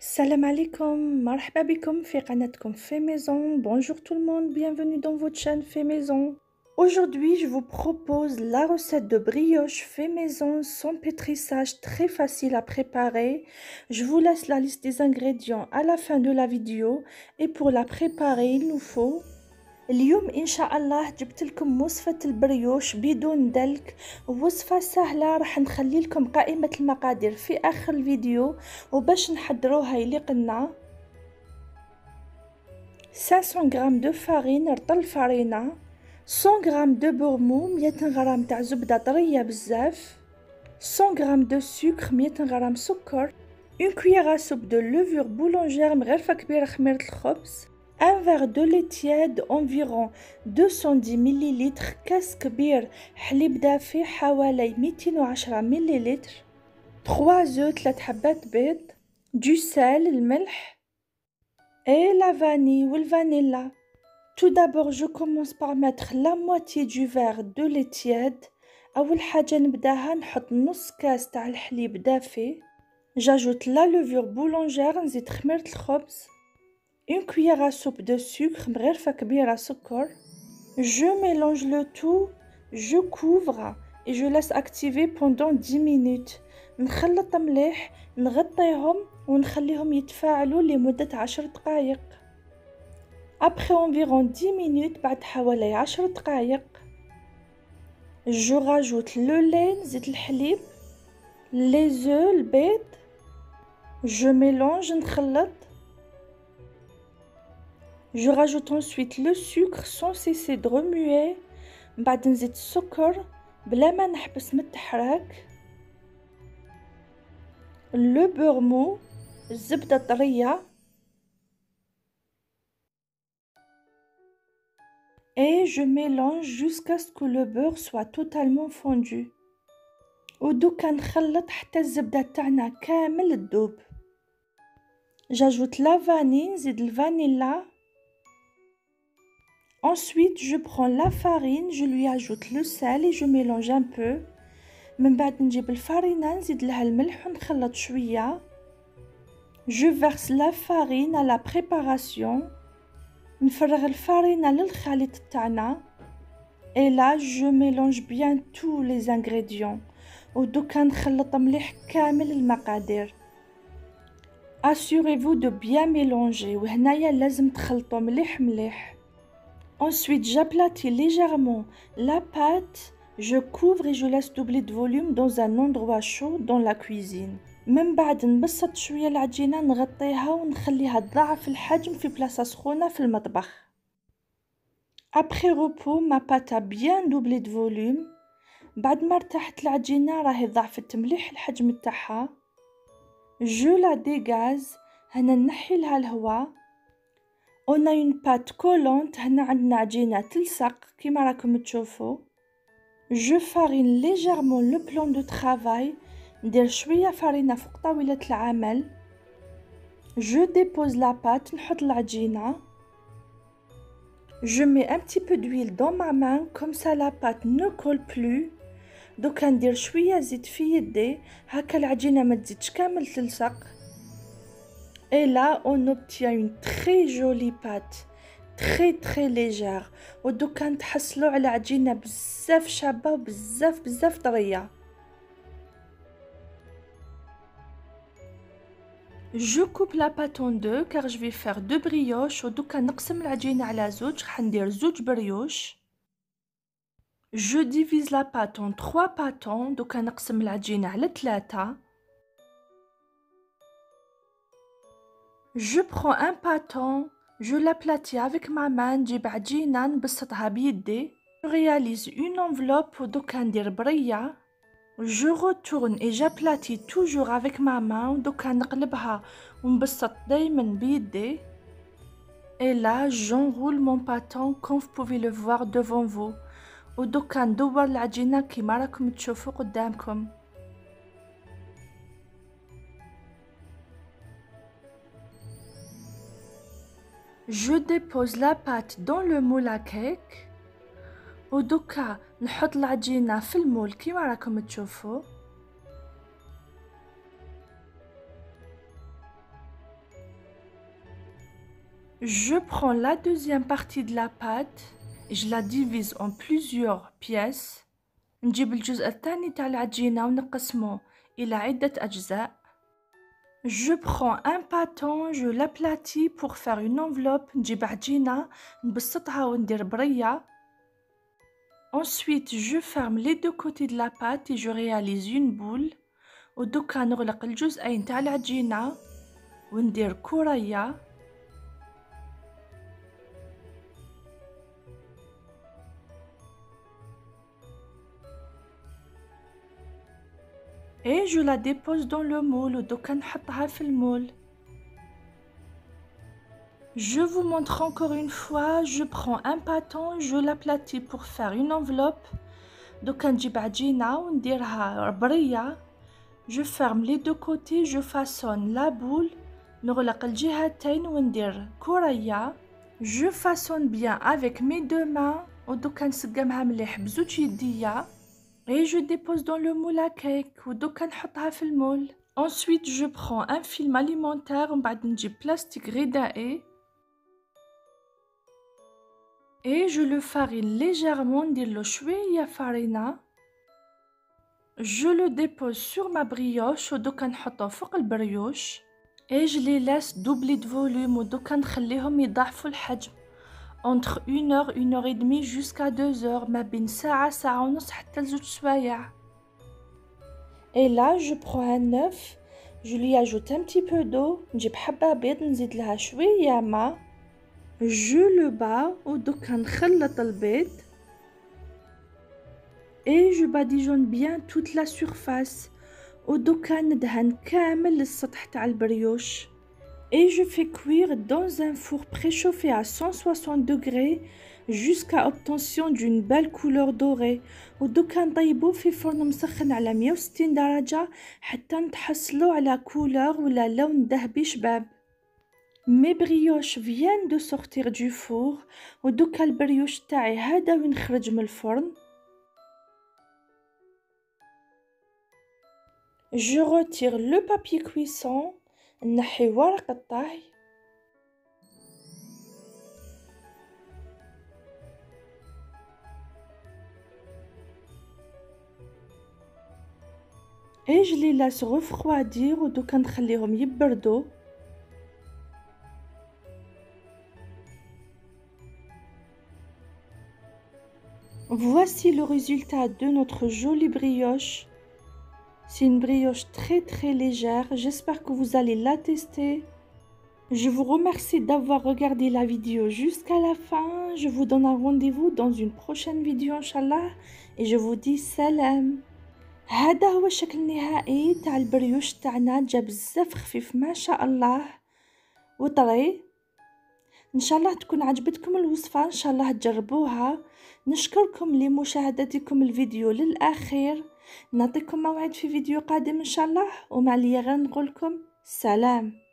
Salam alaikum, marhaba bikoum fi qanatkoum Fait Maison. Bonjour tout le monde, bienvenue dans votre chaîne Fait Maison. Aujourd'hui, je vous propose la recette de brioche fait maison sans pétrissage, très facile à préparer. Je vous laisse la liste des ingrédients à la fin de la vidéo. Et pour la préparer, il nous faut اليوم إن شاء الله جبت لكم وصفة البريوش بدون دلك. وصفة سهلة، راح نخلي لكم قائمة المقادير في آخر الفيديو وباش نحضروها يليق لنا. 500 غرام دو فارين رطل فرينة، 100 غرام دو بورمو، 100 غرام تاع زبدة طرية بزاف، 100 غرام دو سكر، 100 غرام سكر، 1 cuillère à soupe de levure boulangère مغرفة كبيرة خميرة الخبز، un verre de lait tiède environ 210 ml، كاس كبير حليب دافي حوالي 210 ملل، 3 œufs 3 حبات بيض، du sel الملح et la vanille ou le vanilla. Tout d'abord je commence par mettre la moitié du verre de lait tiède. أول حاجة نبداها نحط نص كاس تاع الحليب دافي. J'ajoute la levure boulangère نزيد خميرة الخبز. Une cuillère à soupe de sucre مغرفة كبيرة سكر. Je mélange le tout, je couvre et je laisse activer pendant 10 minutes. نخلط مليح، نغطيهم ونخليهم يتفاعلوا لمدة 10 دقائق. Après environ 10 minutes، بعد حوالي 10 دقائق، je rajoute le lait نزيد الحليب، les œufs البيض، je mélange نخلط. Je rajoute ensuite le sucre sans cesser de remuer. بعد نزيد السكر بلا ما نحبس من التحراك. Le beurre mou الزبدة الطرية. Et je mélange jusqu'à ce que le beurre soit totalement fondu. ودوكا نخلط حتى الزبدة تاعنا كامل تذوب. J'ajoute la vanille نزيد الفانيلا. Ensuite, je prends la farine, je lui ajoute le sel et je mélange un peu. من بعد نجيب الفارينة نزيد لها الملح ونخلط شوية. Je verse la farine à la préparation. نفرغ الفارينة للخليط تاعنا. Et là, je mélange bien tous les ingrédients. ودوكا نخلط مليح كامل المقادير. Assurez-vous de bien mélanger وهنايا لازم تخلطوا مليح مليح. Ensuite, j'aplatis légèrement la pâte, je couvre et je laisse doubler de volume dans un endroit chaud dans la cuisine. من بعد نبسط شوية العجينة نغطيها ونخليها تضاعف الحجم في بلاصة سخونة في المطبخ. Après repos, ma pâte a bien doublé de volume. بعد ما ارتاحت العجينة راهي ضعفت مليح الحجم تاعها. Je la dégage، هنا نحي لها الهواء. On a une pâte collante، هنا عندنا عجينة تلصق كيما راكم تشوفوا. Je farine légèrement le plan de travail، ندير شوية فرينة فوق طاولة العمل. Je dépose la pâte، نحط العجينة. Je mets un petit peu d'huile dans ma main comme ça la pâte ne colle plus. دوكا ندير شوية زيت في يدي هكا العجينة ما تزيدش كامل تلصق. Et là, on obtient une très jolie pâte, très légère. ودوكا نتحصلوا على عجينة بزاف شابة وبزاف طرية. Je coupe la pâte en deux car je vais faire 2 brioches. ودوكا نقسم العجينة على زوج، راح ندير زوج بريوش. Je divise la pâte en 3 pâtons. دوكا نقسم العجينة على 3. Je prends un pâton, je l'aplatis avec ma main، نجيب عجينة نبسطها بيدي. Je réalise une enveloppe ودوكا ندير برية. Je retourne et j'aplatis toujours avec ma main ودوكا نقلبها ونبسط دايما بيدي. Et là, j'enroule mon pâton comme vous pouvez le voir devant vous. ودوكا ندور العجينة كيما راكم تشوفوا قدامكم. Je dépose la pâte dans le moule à cake. ودوكا نحط العجينة في المول كيما راكم تشوفوا. Je prends la deuxième partie de la pâte et je la divise en plusieurs pièces. نجيب الجزء الثاني تاع العجينة ونقسمه إلى عدة أجزاء. Je prends un pâton, je l'aplatis pour faire une enveloppe. نجيب عجينة نبسطها وندير برية. Ensuite, je ferme les deux côtés de la pâte et je réalise une boule. ودوكا نغلق الجزئين تاع العجينة وندير كرية. Et je la dépose dans le moule ودوكا نحطها في المول. Je vous montre encore une fois, je prends un pâton, je l'aplatis pour faire une enveloppe. دوكا نجيب عجينة ونديرها برية. Je ferme les deux côtés, je façonne la boule. نغلق الجهتين وندير كرية. Je façonne bien avec mes deux mains ودوكا نسقمها مليح بزوج يديا. Et je dépose dans le moule à cake ودوكا نحطها في المول. Ensuite, je prends un film alimentaire ومن بعد نجيب بلاستيك غذائي. Et je le farine légèrement, نديرلو شوية farina. Je le dépose sur ma brioche ودوكا نحطه فوق البريوش. Et je les laisse doubler de volume ودوكا نخليهم يضاعفوا الحجم. Entre 1 heure, 1 heure et demie jusqu'à 2 heures. ما بين ساعة ساعة ونص حتى لزوج سوايع. Et là, je prends un œuf. Je lui ajoute un petit peu d'eau. نجيب حبة بيض نزيد لها شوية ماء. Je le bats ودوكا نخلط البيض. Et je badigeonne bien toute la surface. ودوكا ندهن كامل السطح تاع البريوش. Et je fais cuire dans un four préchauffé à 160 degrés jusqu'à obtention d'une belle couleur dorée. ودوكا نطيبو في فرن مسخن على 160 درجة حتى نتحصلو على كولور ولا لون ذهبي شباب. Mes brioches viennent de sortir du four ودوكا البريوش تاعي هذا وين خرج من الفرن. Je retire le papier cuisson. نحي ورق الطهي. Et je les laisse refroidir ودوكا نخليهم يبردوا. Voici le résultat de notre jolie brioche. C'est une brioche très légère. J'espère que vous allez la tester. Je vous remercie d'avoir regardé la vidéo jusqu'à la fin. Je vous donne un rendez-vous dans une prochaine vidéo Inch'Allah. Et je vous dis salam. هذا هو الشكل النهائي تاع البريوش تاعنا. جا بزاف خفيف ما شاء الله وطري. ان شاء الله تكون عجبتكم الوصفة. ان شاء الله تجربوها. نشكركم لمشاهدتكم الفيديو للأخير. نعطيكم موعد في فيديو قادم إن شاء الله. وما لي غير نقولكم سلام.